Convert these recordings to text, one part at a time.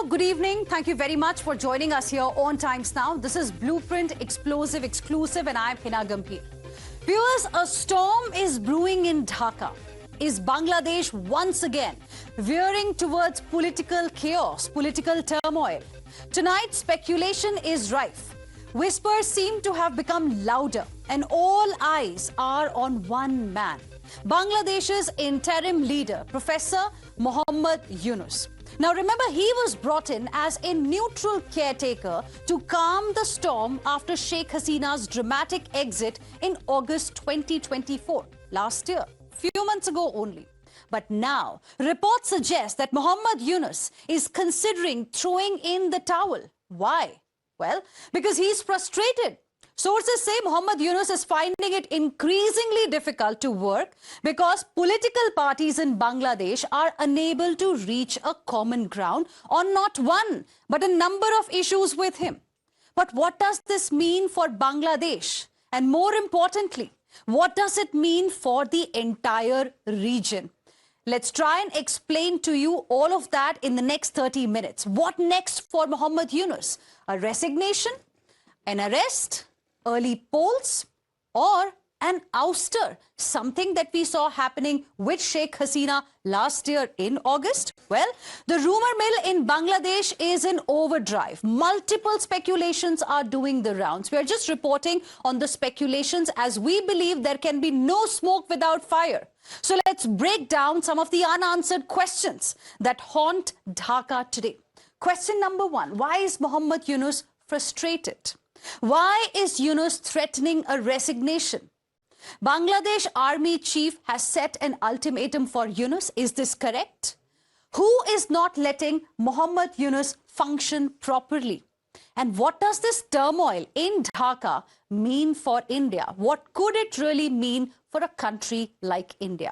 good evening. Thank you very much for joining us here on Times Now. This is Blueprint Explosive Exclusive and I'm Heena Gambhir. Viewers, a storm is brewing in Dhaka. Is Bangladesh once again veering towards political chaos, political turmoil? Tonight, speculation is rife. Whispers seem to have become louder and all eyes are on one man, Bangladesh's interim leader, Professor Muhammad Yunus. Now remember, he was brought in as a neutral caretaker to calm the storm after Sheikh Hasina's dramatic exit in August 2024, last year, few months ago only. But now, reports suggest that Muhammad Yunus is considering throwing in the towel. Why? Well, because he's frustrated. Sources say Muhammad Yunus is finding it increasingly difficult to work because political parties in Bangladesh are unable to reach a common ground on not one, but a number of issues with him. But what does this mean for Bangladesh? And more importantly, what does it mean for the entire region? Let's try and explain to you all of that in the next 30 minutes. What next for Muhammad Yunus? A resignation? An arrest? Early polls, or an ouster, something that we saw happening with Sheikh Hasina last year in August? Well, the rumor mill in Bangladesh is in overdrive. Multiple speculations are doing the rounds. We are just reporting on the speculations as we believe there can be no smoke without fire. So let's break down some of the unanswered questions that haunt Dhaka today. Question number one, why is Muhammad Yunus frustrated? Why is Yunus threatening a resignation? Bangladesh Army Chief has set an ultimatum for Yunus. Is this correct? Who is not letting Muhammad Yunus function properly? And what does this turmoil in Dhaka mean for India? What could it really mean for a country like India?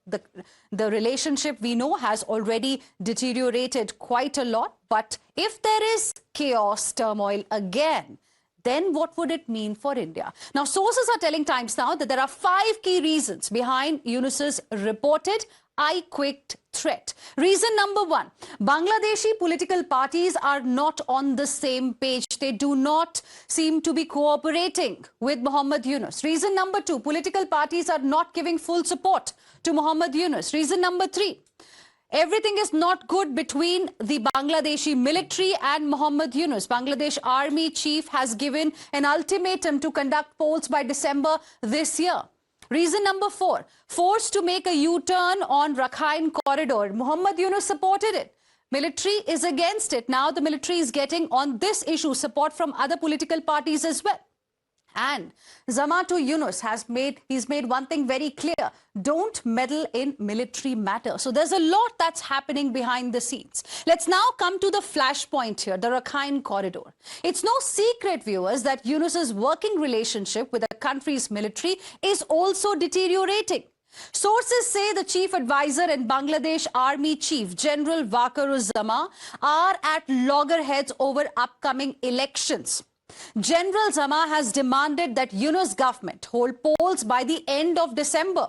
The relationship we know has already deteriorated quite a lot. But if there is chaos, turmoil again, then what would it mean for India? Now, sources are telling Times Now that there are 5 key reasons behind Yunus's reported I-quit threat. Reason number 1, Bangladeshi political parties are not on the same page. They do not seem to be cooperating with Muhammad Yunus. Reason number 2, political parties are not giving full support to Muhammad Yunus. Reason number 3, everything is not good between the Bangladeshi military and Muhammad Yunus. Bangladesh Army Chief has given an ultimatum to conduct polls by December this year. Reason number 4, forced to make a U-turn on Rakhine corridor. Muhammad Yunus supported it. Military is against it. Now the military is getting on this issue support from other political parties as well. And Zamatu Yunus he's made one thing very clear: don't meddle in military matters. So there's a lot that's happening behind the scenes. Let's now come to the flashpoint here, the Rakhine corridor. It's no secret, viewers, that Yunus's working relationship with the country's military is also deteriorating. Sources say the chief advisor and Bangladesh Army Chief, General Waqar-uz-Zaman, are at loggerheads over upcoming elections. General Zaman has demanded that Yunus government hold polls by the end of December.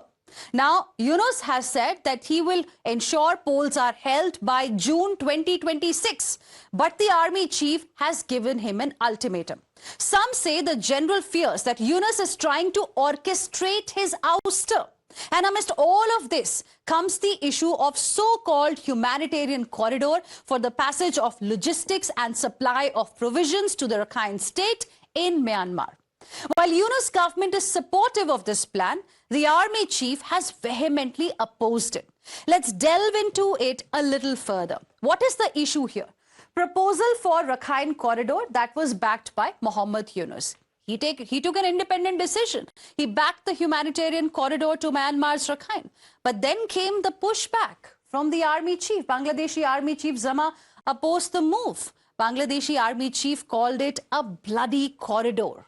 Now, Yunus has said that he will ensure polls are held by June 2026. But the army chief has given him an ultimatum. Some say the general fears that Yunus is trying to orchestrate his ouster. And amidst all of this comes the issue of so-called humanitarian corridor for the passage of logistics and supply of provisions to the Rakhine state in Myanmar. While Yunus government is supportive of this plan, the army chief has vehemently opposed it. Let's delve into it a little further. What is the issue here? Proposal for Rakhine corridor that was backed by Muhammad Yunus. He took an independent decision. He backed the humanitarian corridor to Myanmar's Rakhine. But then came the pushback from the army chief. Bangladeshi army chief Zaman opposed the move. Bangladeshi army chief called it a bloody corridor.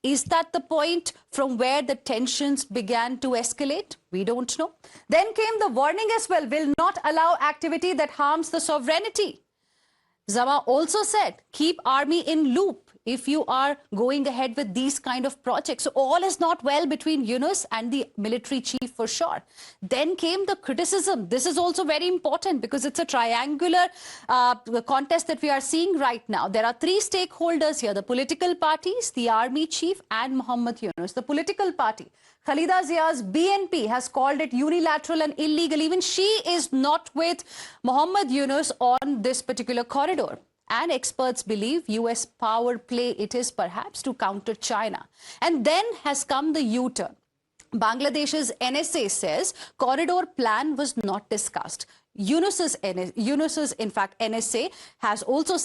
Is that the point from where the tensions began to escalate? We don't know. Then came the warning as well: will not allow activity that harms the sovereignty. Zaman also said, keep army in loop if you are going ahead with these kind of projects. So all is not well between Yunus and the military chief for sure. Then came the criticism. This is also very important because it's a triangular contest that we are seeing right now. There are three stakeholders here: the political parties, the army chief, and Mohammed Yunus. The political party, Khalida Zia's BNP, has called it unilateral and illegal. Even she is not with Mohammed Yunus on this particular corridor. And experts believe US power play it is perhaps to counter China. And then has come the U-turn. Bangladesh's NSA says corridor plan was not discussed. Yunus's in fact, NSA has also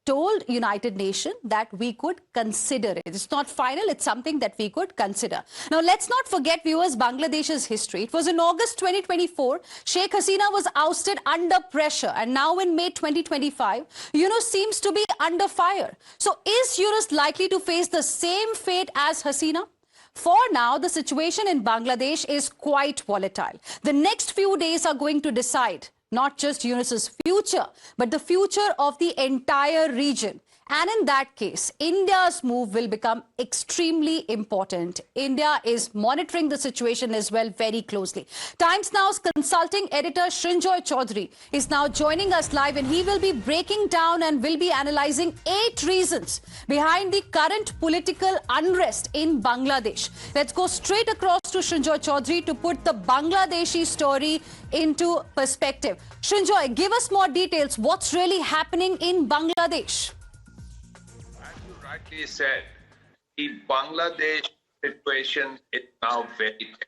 told United Nations that we could consider it. It's not final, it's something that we could consider. Now, let's not forget, viewers, Bangladesh's history. It was in August 2024, Sheikh Hasina was ousted under pressure. And now in May 2025, Yunus seems to be under fire. So is Yunus likely to face the same fate as Hasina? For now, the situation in Bangladesh is quite volatile. The next few days are going to decide not just Yunus's future, but the future of the entire region. And in that case, India's move will become extremely important. India is monitoring the situation as well very closely. Times Now's consulting editor Srinjoy Chaudhary is now joining us live, and he will be breaking down and will be analyzing 8 reasons behind the current political unrest in Bangladesh. Let's go straight across to Srinjoy Chaudhary to put the Bangladeshi story into perspective. Srinjoy, give us more details. What's really happening in Bangladesh? Rightly said, the Bangladesh situation is now very tense.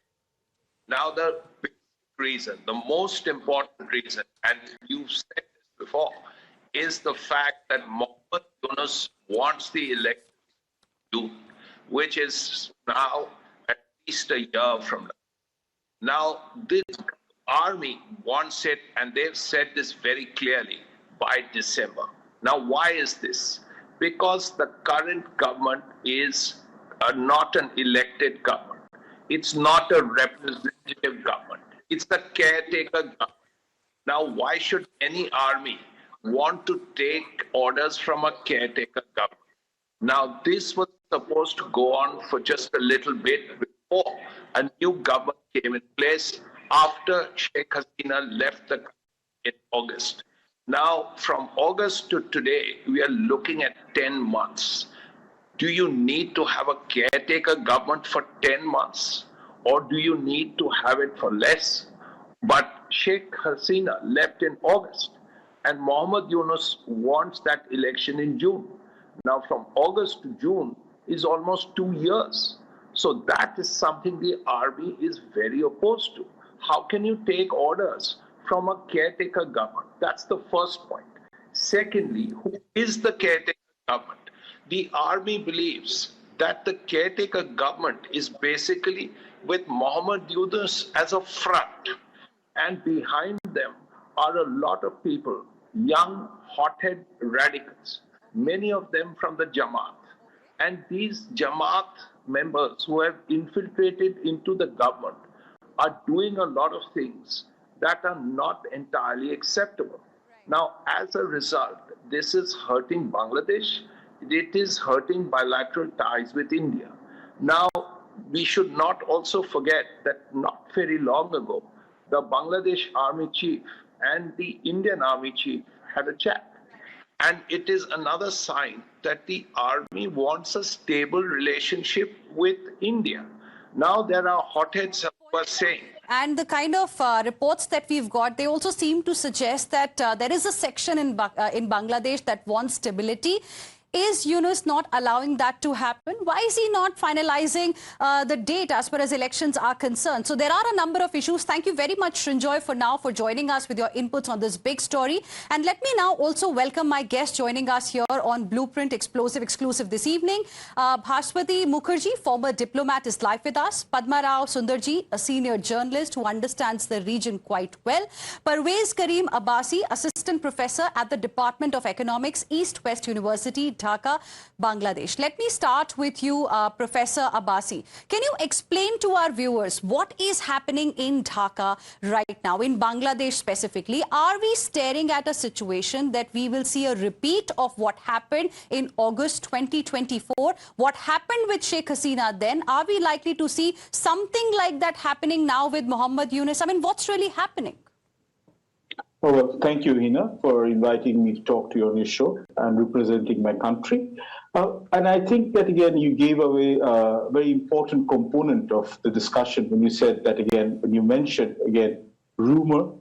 Now the big reason, the most important reason, and you've said this before, is the fact that Mohammed Yunus wants the election in June, which is now at least a year from now. Now, this army wants it, and they've said this very clearly, by December. Now, why is this? Because the current government is not an elected government. It's not a representative government. It's the caretaker government. Now, why should any army want to take orders from a caretaker government? Now, this was supposed to go on for just a little bit before a new government came in place after Sheikh Hasina left the country in August. Now, from August to today, we are looking at 10 months. Do you need to have a caretaker government for 10 months? Or do you need to have it for less? But Sheikh Hasina left in August, and Mohammed Yunus wants that election in June. Now, from August to June is almost 2 years. So that is something the army is very opposed to. How can you take orders from a caretaker government? That's the first point. Secondly, who is the caretaker government? The army believes that the caretaker government is basically with Mohammed Yunus as a front, and behind them are a lot of people, young, hothead radicals, many of them from the Jamaat. And these Jamaat members who have infiltrated into the government are doing a lot of things that are not entirely acceptable. Now, as a result, this is hurting Bangladesh. It is hurting bilateral ties with India. Now, we should not also forget that not very long ago, the Bangladesh army chief and the Indian army chief had a chat. And it is another sign that the army wants a stable relationship with India. Now, there are hotheads who are saying, and the kind of reports that we've got, they also seem to suggest that there is a section in Bangladesh that wants stability. Is Yunus not allowing that to happen? Why is he not finalizing the date as far as elections are concerned? So there are a number of issues. Thank you very much, Srinjoy, for joining us with your inputs on this big story. And let me now also welcome my guest joining us here on Blueprint Explosive Exclusive this evening. Bhaswati Mukherjee, former diplomat, is live with us. Padma Rao Sundarji, a senior journalist who understands the region quite well. Parvez Karim Abbasi, assistant professor at the Department of Economics, East West University, Dhaka, Bangladesh. Let me start with you, Professor Abbasi. Can you explain to our viewers what is happening in Dhaka right now, in Bangladesh specifically? Are we staring at a situation that we will see a repeat of what happened in August 2024? What happened with Sheikh Hasina then? Are we likely to see something like that happening now with Mohammed Yunus? I mean, what's really happening? Well, thank you, Heena, for inviting me to talk to you on your show and representing my country. And I think that, again, you gave away a very important component of the discussion when you said that, again, when you mentioned, again, rumor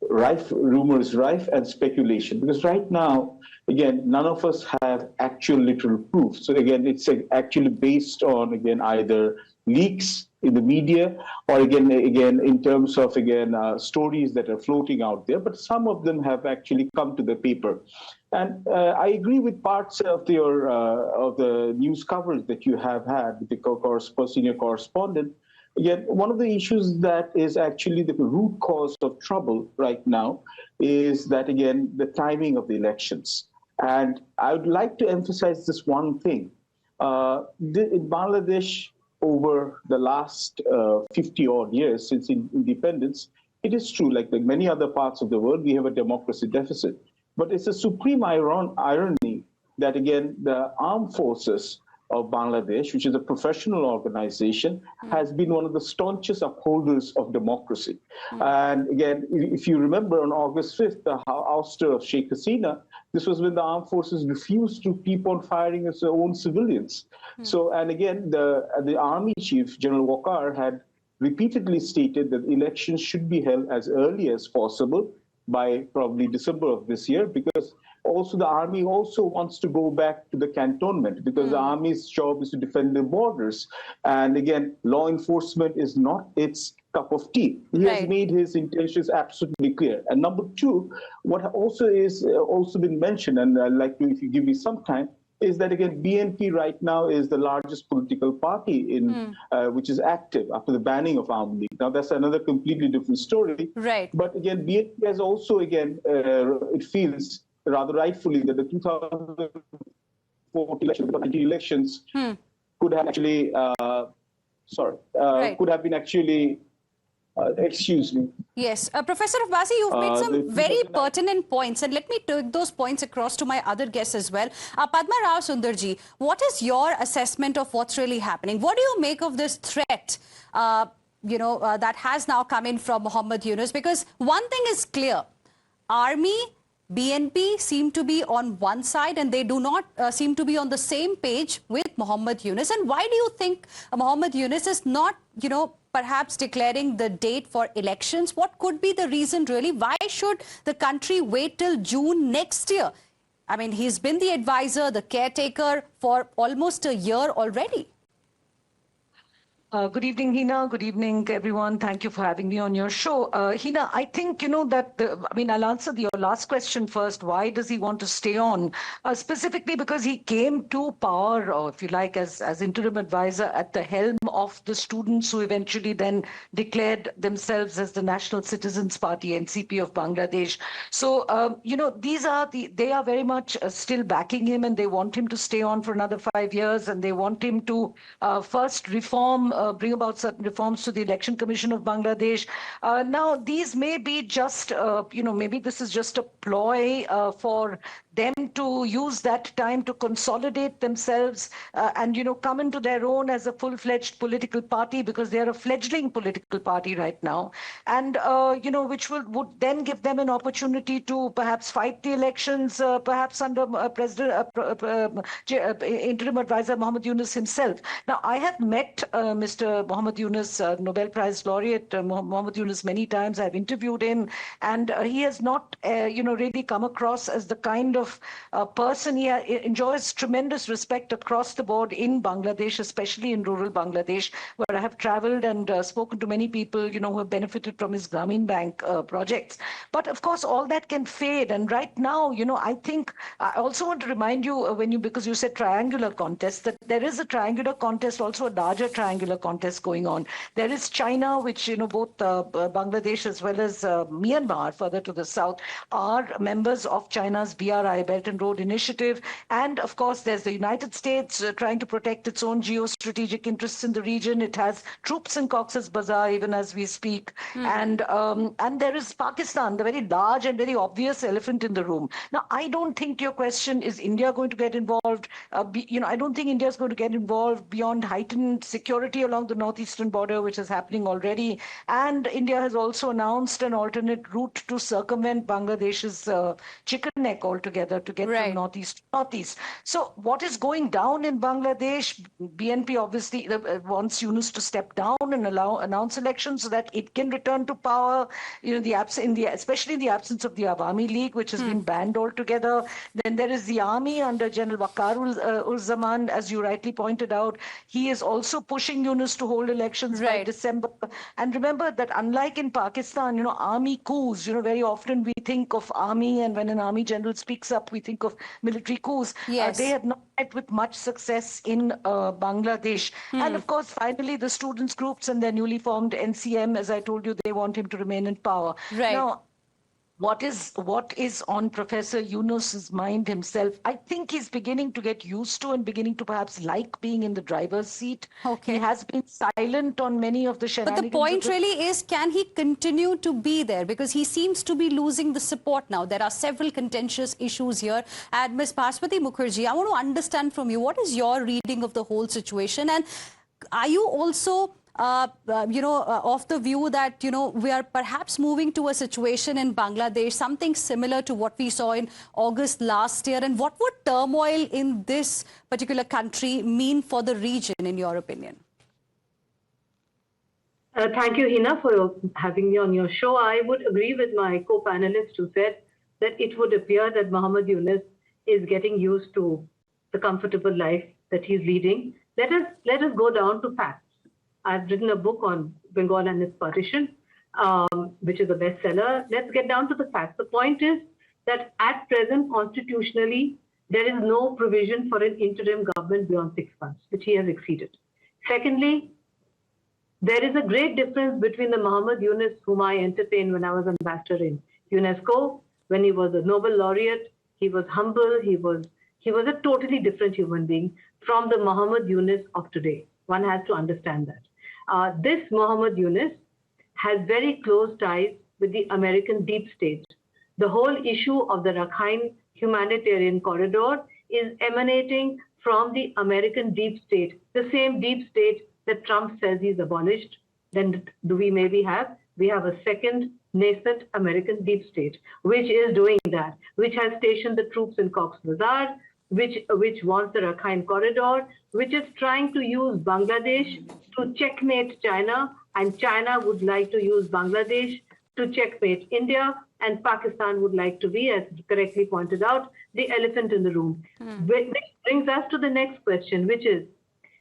is rife, and speculation. Because right now, again, none of us have actual literal proof. So, again, it's actually based on, again, either leaks in the media, or again in terms of stories that are floating out there, but some of them have actually come to the paper. And I agree with parts of your of the news coverage that you have had with the senior correspondent. Again, one of the issues that is actually the root cause of trouble right now is that, again, the timing of the elections. And I would like to emphasize this one thing. In Bangladesh, over the last 50-odd years since independence, it is true, like many other parts of the world, we have a democracy deficit. But it's a supreme irony that, again, the armed forces of Bangladesh, which is a professional organization, has been one of the staunchest upholders of democracy. And again, if you remember, on August 5th, the ouster of Sheikh Hasina, this was when the armed forces refused to keep on firing at their own civilians. So, and again, the army chief, General Wakar, had repeatedly stated that elections should be held as early as possible by probably December of this year, because also the army also wants to go back to the cantonment, because the army's job is to defend the borders. And again, law enforcement is not its cup of tea. He has made his intentions absolutely clear. And number two, what also is also been mentioned, and I'd like to, if you give me some time, is that, again, BNP right now is the largest political party in which is active after the banning of Army League. Now, that's another completely different story. Right. But again, BNP has also, again, it feels rather rightfully that the 2014 elections could have actually, could have been actually, excuse me. Yes. Professor Abbasi, you've made some very pertinent points, and let me take those points across to my other guests as well. Padma Rao Sundarji, what is your assessment of what's really happening? What do you make of this threat, that has now come in from Mohammed Yunus? Because one thing is clear, Army, BNP seem to be on one side, and they do not seem to be on the same page with Mohammed Yunus. And why do you think Mohammed Yunus is not, perhaps declaring the date for elections? What could be the reason, really? Why should the country wait till June next year? I mean, he's been the advisor, the caretaker for almost a year already. Good evening, Heena. Good evening, everyone. Thank you for having me on your show. Heena, I think, I'll answer your last question first. Why does he want to stay on? Specifically because he came to power, or if you like, as interim advisor at the helm of the students who eventually then declared themselves as the National Citizens Party, NCP of Bangladesh. So, they are very much still backing him, and they want him to stay on for another 5 years, and they want him to first bring about certain reforms to the Election Commission of Bangladesh. Now, these may be just, maybe this is just a ploy for them to use that time to consolidate themselves and, come into their own as a full-fledged political party, because they are a fledgling political party right now. And, which would then give them an opportunity to perhaps fight the elections, perhaps under Interim Advisor Mohammed Yunus himself. Now, I have met Mr. Mohammed Yunus, Nobel Prize laureate Mohammed Yunus, many times. I've interviewed him, and he has not, really come across as the kind of person. He enjoys tremendous respect across the board in Bangladesh, especially in rural Bangladesh, where I have traveled and spoken to many people, who have benefited from his Grameen Bank projects. But of course, all that can fade. And right now, I think I also want to remind you, because you said triangular contest, that there is a triangular contest, also a larger triangular contest going on. There is China, which, both Bangladesh as well as Myanmar, further to the south, are members of China's BRI via Belt and Road Initiative. And of course, there's the United States trying to protect its own geostrategic interests in the region. It has troops in Cox's Bazar even as we speak. And there is Pakistan, the very large and very obvious elephant in the room. Now, I don't think your question is India going to get involved. I don't think India is going to get involved beyond heightened security along the northeastern border, which is happening already. And India has also announced an alternate route to circumvent Bangladesh's chicken neck altogether to get from northeast to northeast. So what is going down in Bangladesh? BNP obviously wants Yunus to step down and announce elections so that it can return to power. Especially in the absence of the Awami League, which has been banned altogether. Then there is the army under General Waqar Zaman, as you rightly pointed out. He is also pushing Yunus to hold elections by December. And remember that unlike in Pakistan, army coups, very often we think of army, and when an army general speaks up, we think of military coups. Yes. They have not met with much success in Bangladesh. And of course, finally, the students' groups and their newly formed NCM, as I told you, they want him to remain in power. Right. Now, what is on Professor Yunus's mind himself? I think he's beginning to get used to and beginning to perhaps like being in the driver's seat. Okay. He has been silent on many of the shenanigans. But the point really is, can he continue to be there? Because he seems to be losing the support now. There are several contentious issues here. And Ms. Bhaswati Mukherjee, I want to understand from you, what is your reading of the whole situation? And are you also of the view that, we are perhaps moving to a situation in Bangladesh, something similar to what we saw in August last year? And what would turmoil in this particular country mean for the region, in your opinion? Thank you, Heena, for having me on your show. I would agree with my co-panelist who said that it would appear that Mohammed Yunus is getting used to the comfortable life that he's leading. Let us go down to facts. I've written a book on Bengal and its partition, which is a bestseller. Let's get down to the facts. The point is that at present, constitutionally, there is no provision for an interim government beyond 6 months, which he has exceeded. Secondly, there is a great difference between the Mohammed Yunus whom I entertained when I was ambassador in UNESCO, when he was a Nobel laureate. He was humble. He was a totally different human being from the Mohammed Yunus of today. One has to understand that. This Mohammed Yunus has very close ties with the American deep state. The whole issue of the Rakhine humanitarian corridor is emanating from the American deep state, the same deep state that Trump says he's abolished. Then do we maybe have? We have a second nascent American deep state, which is doing that, which has stationed the troops in Cox's Bazar, which wants the Rakhine corridor, which is trying to use Bangladesh to checkmate China, and China would like to use Bangladesh to checkmate India, and Pakistan would like to be, as correctly pointed out, the elephant in the room. Which brings us to the next question, which is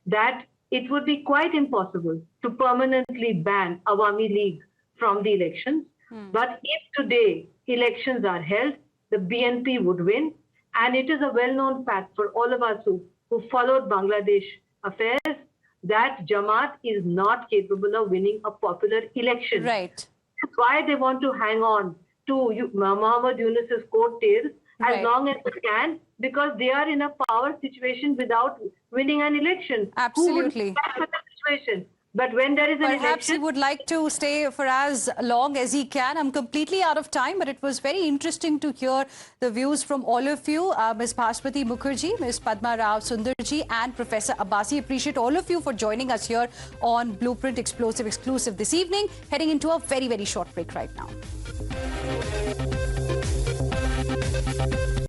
that it would be quite impossible to permanently ban Awami League from the elections. But if today elections are held, the BNP would win. And it is a well-known fact for all of us who followed Bangladesh affairs that Jamaat is not capable of winning a popular election. Right. That's why they want to hang on to Mohammed Yunus's coattails as long as they can, because they are in a power situation without winning an election. Absolutely. Who would fight for that situation? But when there is an Perhaps election, he would like to stay for as long as he can. I'm completely out of time, but it was very interesting to hear the views from all of you. Ms. Bhaswati Mukherjee, Ms. Padma Rao Sundarji and Professor Abbasi. Appreciate all of you for joining us here on Blueprint Explosive Exclusive this evening. Heading into a very, very short break right now.